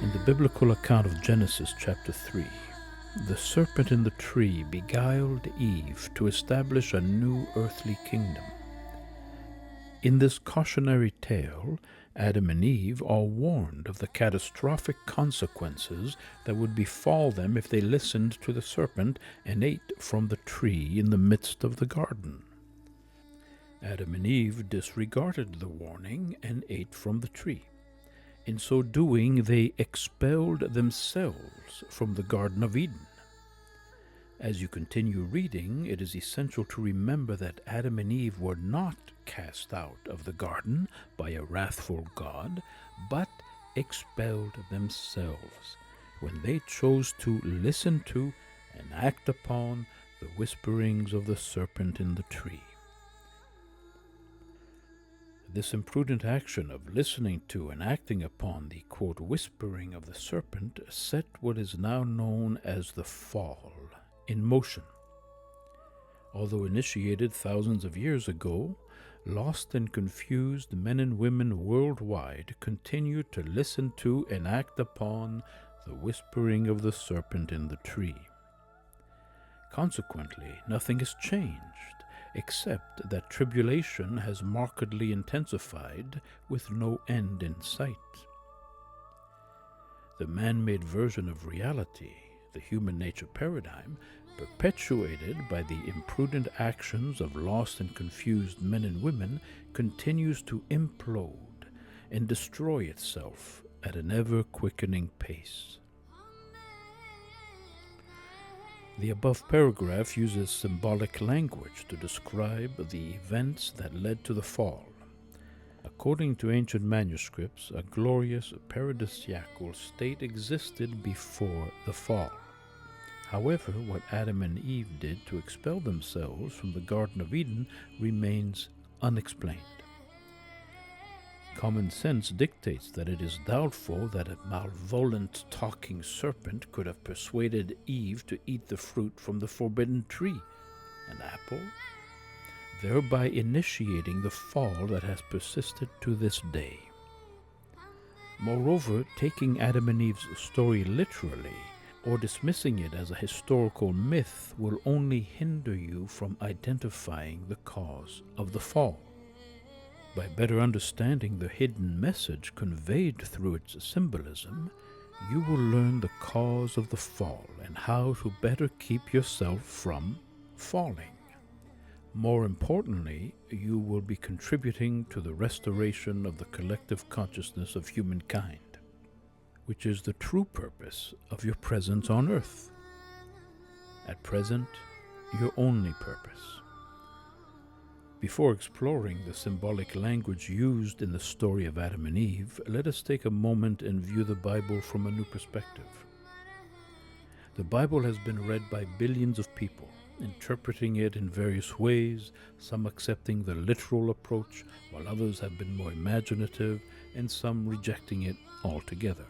In the biblical account of Genesis chapter 3, the serpent in the tree beguiled Eve to establish a new earthly kingdom. In this cautionary tale, Adam and Eve are warned of the catastrophic consequences that would befall them if they listened to the serpent and ate from the tree in the midst of the garden. Adam and Eve disregarded the warning and ate from the tree. In so doing, they expelled themselves from the Garden of Eden. As you continue reading, it is essential to remember that Adam and Eve were not cast out of the garden by a wrathful God, but expelled themselves when they chose to listen to and act upon the whisperings of the serpent in the tree. This imprudent action of listening to and acting upon the, quote, whispering of the serpent set what is now known as the fall in motion. Although initiated thousands of years ago, lost and confused men and women worldwide continue to listen to and act upon the whispering of the serpent in the tree. Consequently, nothing has changed, except that tribulation has markedly intensified with no end in sight. The man-made version of reality, the human nature paradigm, perpetuated by the imprudent actions of lost and confused men and women, continues to implode and destroy itself at an ever-quickening pace. The above paragraph uses symbolic language to describe the events that led to the fall. According to ancient manuscripts, a glorious paradisiacal state existed before the fall. However, what Adam and Eve did to expel themselves from the Garden of Eden remains unexplained. Common sense dictates that it is doubtful that a malevolent talking serpent could have persuaded Eve to eat the fruit from the forbidden tree, an apple, thereby initiating the fall that has persisted to this day. Moreover, taking Adam and Eve's story literally or dismissing it as a historical myth will only hinder you from identifying the cause of the fall. By better understanding the hidden message conveyed through its symbolism, you will learn the cause of the fall and how to better keep yourself from falling. More importantly, you will be contributing to the restoration of the collective consciousness of humankind, which is the true purpose of your presence on earth. At present, your only purpose. Before exploring the symbolic language used in the story of Adam and Eve, let us take a moment and view the Bible from a new perspective. The Bible has been read by billions of people, interpreting it in various ways, some accepting the literal approach, while others have been more imaginative, and some rejecting it altogether.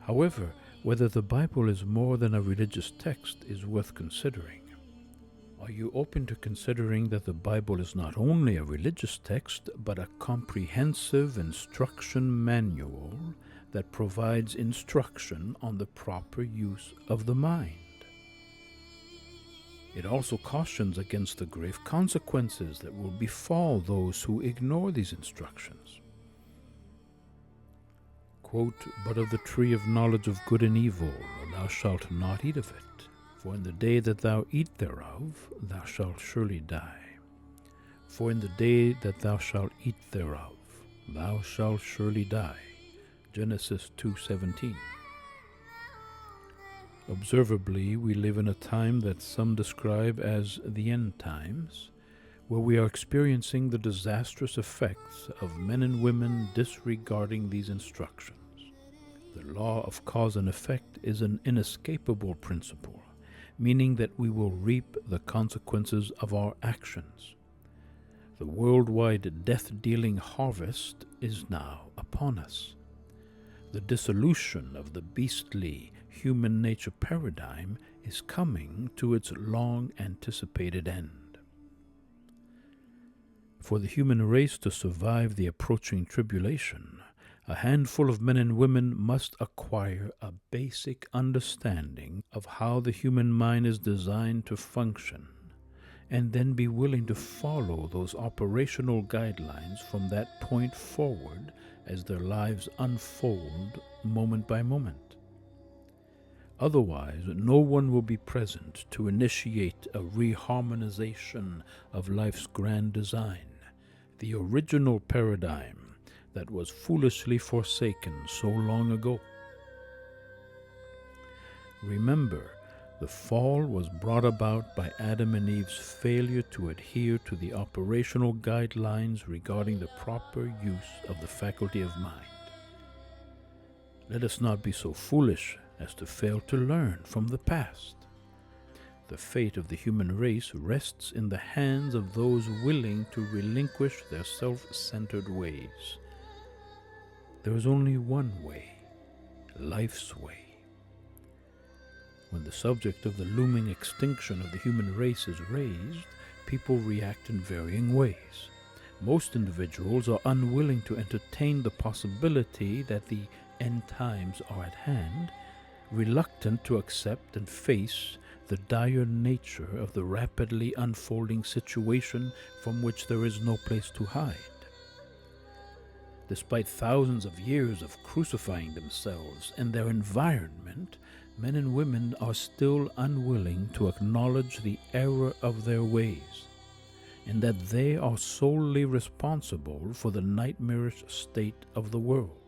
However, whether the Bible is more than a religious text is worth considering. Are you open to considering that the Bible is not only a religious text, but a comprehensive instruction manual that provides instruction on the proper use of the mind? It also cautions against the grave consequences that will befall those who ignore these instructions. Quote, "But of the tree of knowledge of good and evil thou shalt not eat of it. For in the day that thou eat thereof, thou shalt surely die. For in the day that thou shalt eat thereof, thou shalt surely die." Genesis 2:17. Observably, we live in a time that some describe as the end times, where we are experiencing the disastrous effects of men and women disregarding these instructions. The law of cause and effect is an inescapable principle, meaning that we will reap the consequences of our actions. The worldwide death-dealing harvest is now upon us. The dissolution of the beastly human nature paradigm is coming to its long-anticipated end. For the human race to survive the approaching tribulation, A handful of men and women must acquire a basic understanding of how the human mind is designed to function, and then be willing to follow those operational guidelines from that point forward as their lives unfold moment by moment. Otherwise, no one will be present to initiate a reharmonization of life's grand design, the original paradigm that was foolishly forsaken so long ago. Remember, the fall was brought about by Adam and Eve's failure to adhere to the operational guidelines regarding the proper use of the faculty of mind. Let us not be so foolish as to fail to learn from the past. The fate of the human race rests in the hands of those willing to relinquish their self-centered ways. There is only one way, life's way. When the subject of the looming extinction of the human race is raised, people react in varying ways. Most individuals are unwilling to entertain the possibility that the end times are at hand, reluctant to accept and face the dire nature of the rapidly unfolding situation from which there is no place to hide. Despite thousands of years of crucifying themselves and their environment, men and women are still unwilling to acknowledge the error of their ways, and that they are solely responsible for the nightmarish state of the world.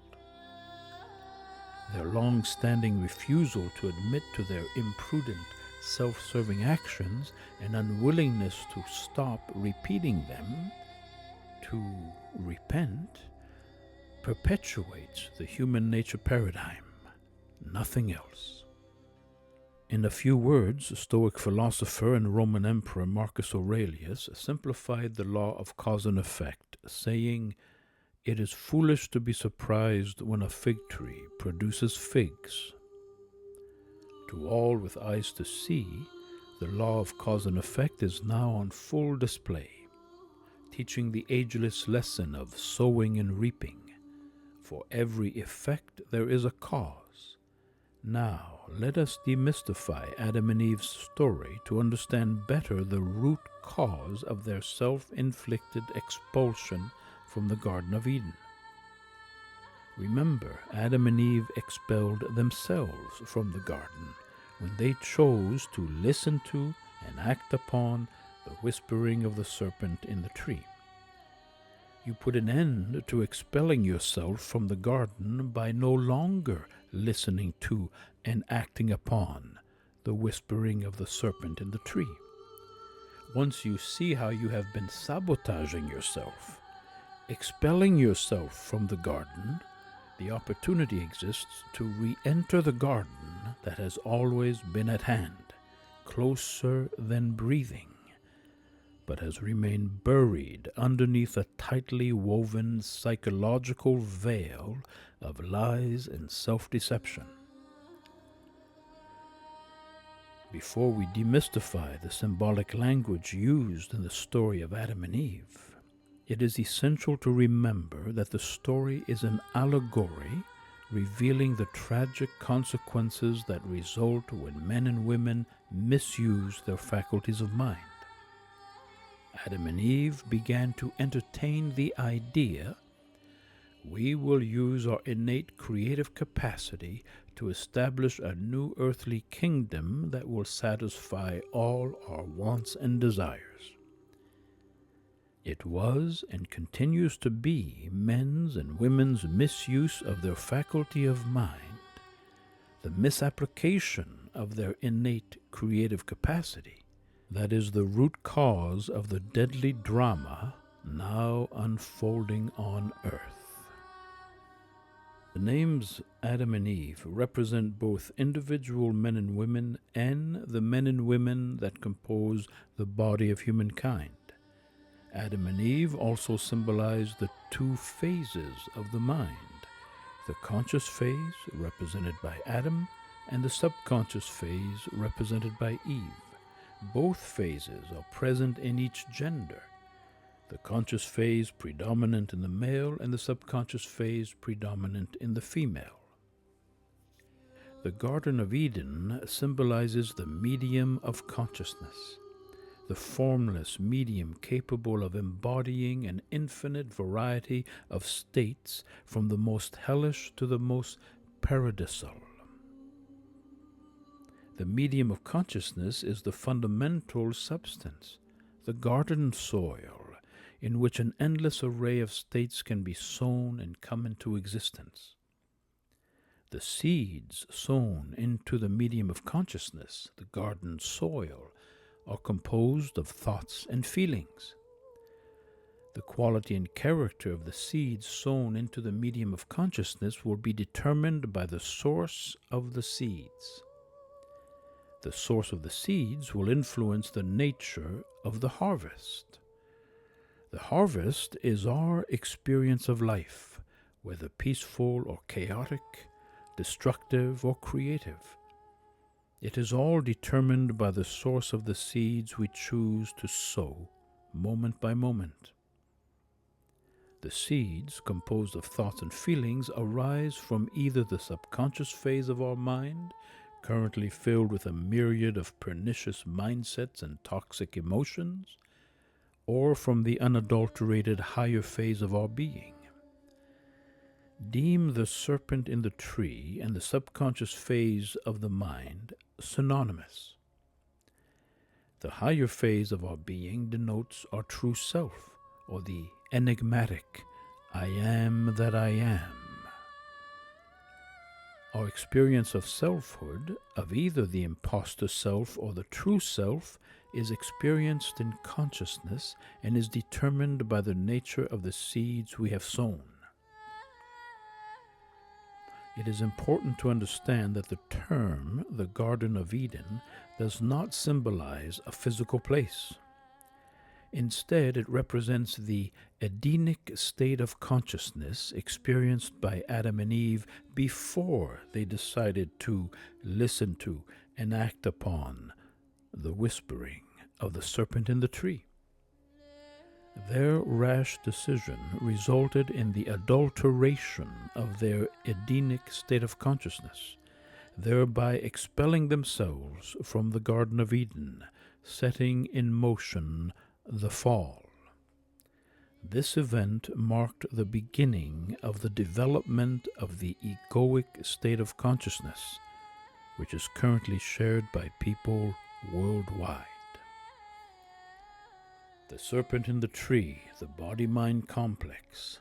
Their long-standing refusal to admit to their imprudent, self-serving actions and unwillingness to stop repeating them, to repent, perpetuates the human nature paradigm, nothing else. In a few words, Stoic philosopher and Roman Emperor Marcus Aurelius simplified the law of cause and effect, saying, "It is foolish to be surprised when a fig tree produces figs." To all with eyes to see, the law of cause and effect is now on full display, teaching the ageless lesson of sowing and reaping. For every effect there is a cause. Now, let us demystify Adam and Eve's story to understand better the root cause of their self-inflicted expulsion from the Garden of Eden. Remember, Adam and Eve expelled themselves from the garden when they chose to listen to and act upon the whispering of the serpent in the tree. You put an end to expelling yourself from the garden by no longer listening to and acting upon the whispering of the serpent in the tree. Once you see how you have been sabotaging yourself, expelling yourself from the garden, the opportunity exists to re-enter the garden that has always been at hand, closer than breathing, but has remained buried underneath a tightly woven psychological veil of lies and self-deception. Before we demystify the symbolic language used in the story of Adam and Eve, it is essential to remember that the story is an allegory revealing the tragic consequences that result when men and women misuse their faculties of mind. Adam and Eve began to entertain the idea, we will use our innate creative capacity to establish a new earthly kingdom that will satisfy all our wants and desires. It was and continues to be men's and women's misuse of their faculty of mind, the misapplication of their innate creative capacity, that is the root cause of the deadly drama now unfolding on earth. The names Adam and Eve represent both individual men and women and the men and women that compose the body of humankind. Adam and Eve also symbolize the two phases of the mind, the conscious phase represented by Adam and the subconscious phase represented by Eve. Both phases are present in each gender. the conscious phase predominant in the male and the subconscious phase predominant in the female. The Garden of Eden symbolizes the medium of consciousness, the formless medium capable of embodying an infinite variety of states from the most hellish to the most paradisal. The medium of consciousness is the fundamental substance, the garden soil, in which an endless array of states can be sown and come into existence. The seeds sown into the medium of consciousness, the garden soil, are composed of thoughts and feelings. The quality and character of the seeds sown into the medium of consciousness will be determined by the source of the seeds. The source of the seeds will influence the nature of the harvest. The harvest is our experience of life, whether peaceful or chaotic, destructive or creative. It is all determined by the source of the seeds we choose to sow, moment by moment. The seeds, composed of thoughts and feelings, arise from either the subconscious phase of our mind, currently filled with a myriad of pernicious mindsets and toxic emotions, or from the unadulterated higher phase of our being. Deem the serpent in the tree and the subconscious phase of the mind synonymous. The higher phase of our being denotes our true self, or the enigmatic I am that I am. Our experience of selfhood, of either the imposter self or the true self, is experienced in consciousness and is determined by the nature of the seeds we have sown. It is important to understand that the term, the Garden of Eden, does not symbolize a physical place. Instead, it represents the Edenic state of consciousness experienced by Adam and Eve before they decided to listen to and act upon the whispering of the serpent in the tree. Their rash decision resulted in the adulteration of their Edenic state of consciousness, thereby expelling themselves from the Garden of Eden, setting in motion the fall. This event marked the beginning of the development of the egoic state of consciousness, which is currently shared by people worldwide. The serpent in the tree, the body-mind complex.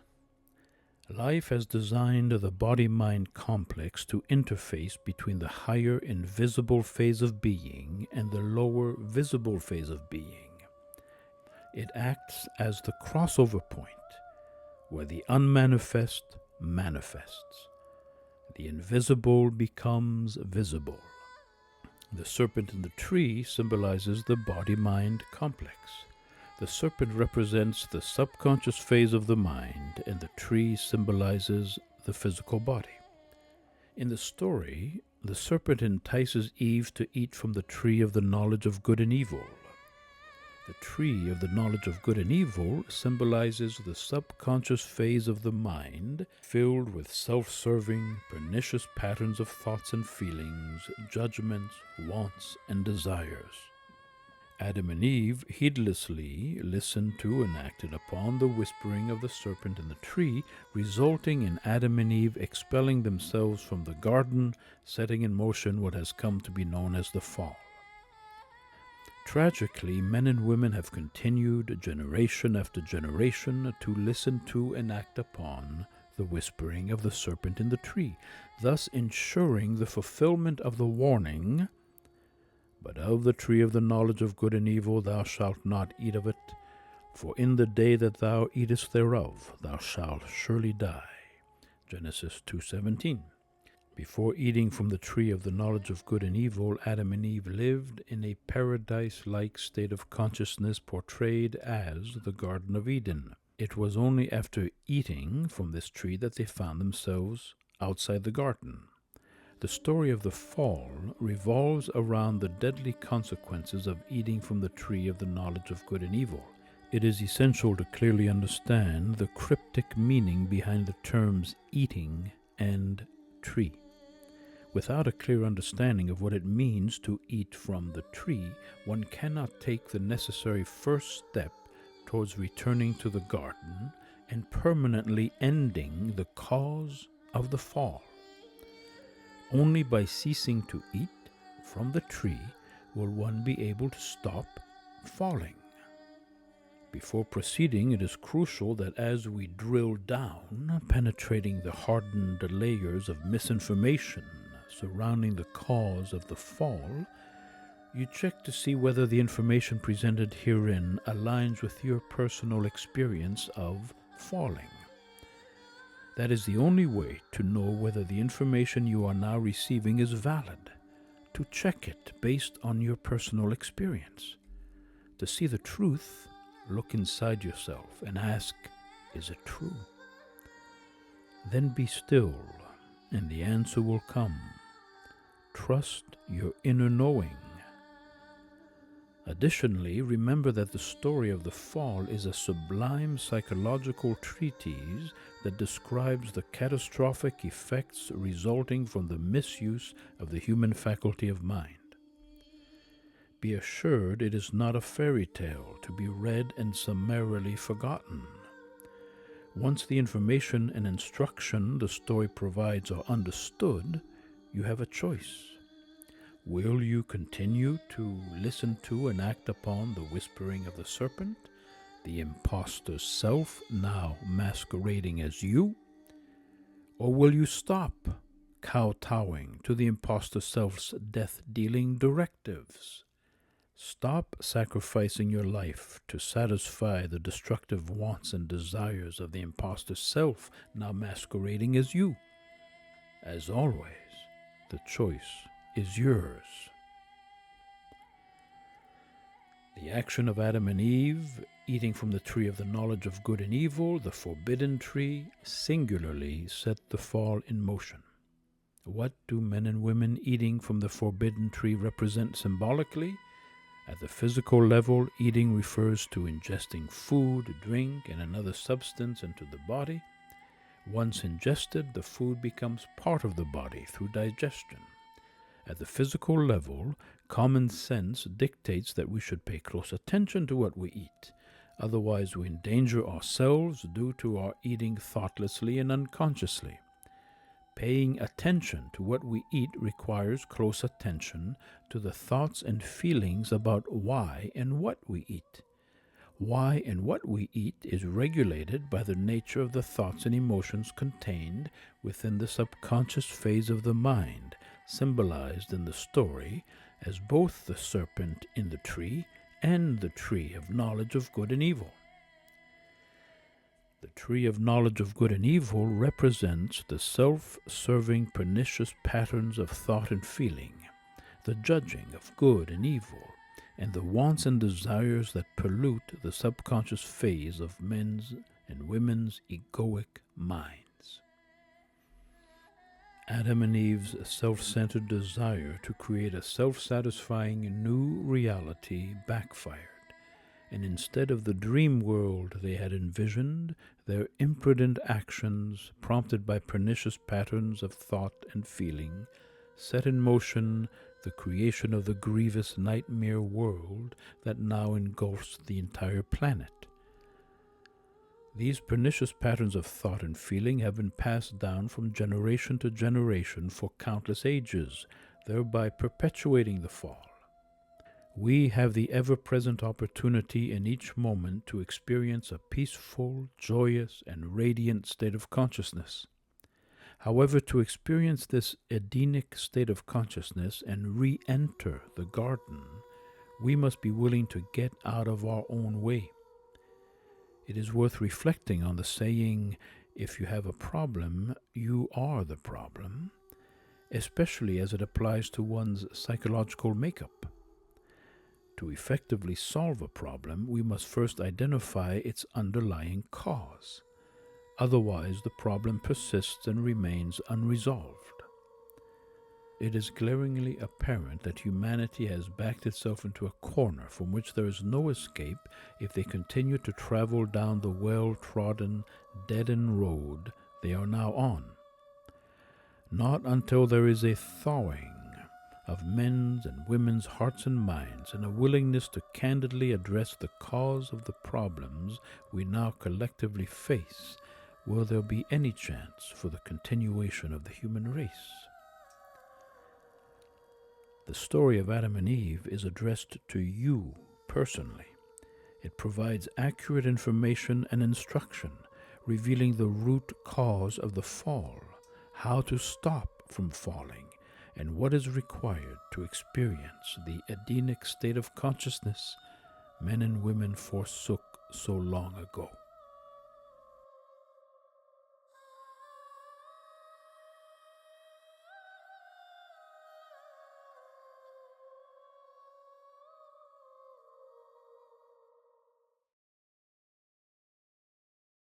Life has designed the body-mind complex to interface between the higher invisible phase of being and the lower visible phase of being. It acts as the crossover point, where the unmanifest manifests. The invisible becomes visible. The serpent in the tree symbolizes the body-mind complex. The serpent represents the subconscious phase of the mind, and the tree symbolizes the physical body. In the story, the serpent entices Eve to eat from the tree of the knowledge of good and evil. The tree of the knowledge of good and evil symbolizes the subconscious phase of the mind, filled with self-serving, pernicious patterns of thoughts and feelings, judgments, wants, and desires. Adam and Eve heedlessly listened to and acted upon the whispering of the serpent in the tree, resulting in Adam and Eve expelling themselves from the garden, setting in motion what has come to be known as the fall. Tragically, men and women have continued generation after generation to listen to and act upon the whispering of the serpent in the tree, thus ensuring the fulfillment of the warning, "But of the tree of the knowledge of good and evil thou shalt not eat of it, for in the day that thou eatest thereof thou shalt surely die." Genesis 2:17. Before eating from the tree of the knowledge of good and evil, Adam and Eve lived in a paradise-like state of consciousness portrayed as the Garden of Eden. It was only after eating from this tree that they found themselves outside the garden. The story of the fall revolves around the deadly consequences of eating from the tree of the knowledge of good and evil. it is essential to clearly understand the cryptic meaning behind the terms eating and tree. Without a clear understanding of what it means to eat from the tree, one cannot take the necessary first step towards returning to the garden and permanently ending the cause of the fall. Only by ceasing to eat from the tree will one be able to stop falling. Before proceeding, it is crucial that as we drill down, penetrating the hardened layers of misinformation surrounding the cause of the fall, you check to see whether the information presented herein aligns with your personal experience of falling. That is the only way to know whether the information you are now receiving is valid, to check it based on your personal experience. To see the truth, look inside yourself and ask, is it true? Then be still, and the answer will come. Trust your inner knowing. Additionally, remember that the story of the fall is a sublime psychological treatise that describes the catastrophic effects resulting from the misuse of the human faculty of mind. Be assured it is not a fairy tale to be read and summarily forgotten. Once the information and instruction the story provides are understood, you have a choice. Will you continue to listen to and act upon the whispering of the serpent, the impostor's self now masquerading as you? Or will you stop kowtowing to the impostor self's death-dealing directives? Stop sacrificing your life to satisfy the destructive wants and desires of the impostor self now masquerading as you. As always, the choice is yours. The action of Adam and Eve, eating from the tree of the knowledge of good and evil, the forbidden tree, singularly set the fall in motion. What do men and women eating from the forbidden tree represent symbolically? At the physical level, eating refers to ingesting food, drink, and another substance into the body. Once ingested, the food becomes part of the body through digestion. At the physical level, common sense dictates that we should pay close attention to what we eat. Otherwise, we endanger ourselves due to our eating thoughtlessly and unconsciously. Paying attention to what we eat requires close attention to the thoughts and feelings about why and what we eat. Why and what we eat is regulated by the nature of the thoughts and emotions contained within the subconscious phase of the mind, symbolized in the story as both the serpent in the tree and the tree of knowledge of good and evil. The tree of knowledge of good and evil represents the self-serving pernicious patterns of thought and feeling, the judging of good and evil, and the wants and desires that pollute the subconscious phase of men's and women's egoic minds. Adam and Eve's self-centered desire to create a self-satisfying new reality backfired, and instead of the dream world they had envisioned, their imprudent actions, prompted by pernicious patterns of thought and feeling, set in motion the creation of the grievous nightmare world that now engulfs the entire planet. These pernicious patterns of thought and feeling have been passed down from generation to generation for countless ages, thereby perpetuating the fall. We have the ever-present opportunity in each moment to experience a peaceful, joyous, and radiant state of consciousness. However, to experience this Edenic state of consciousness and re-enter the garden, we must be willing to get out of our own way. It is worth reflecting on the saying, if you have a problem, you are the problem, especially as it applies to one's psychological makeup. To effectively solve a problem, we must first identify its underlying cause. Otherwise, the problem persists and remains unresolved. it is glaringly apparent that humanity has backed itself into a corner from which there is no escape if they continue to travel down the well-trodden, dead-end road they are now on. Not until there is a thawing of men's and women's hearts and minds and a willingness to candidly address the cause of the problems we now collectively face will there be any chance for the continuation of the human race. The story of Adam and Eve is addressed to you personally. It provides accurate information and instruction, revealing the root cause of the fall, how to stop from falling, and what is required to experience the Edenic state of consciousness men and women forsook so long ago.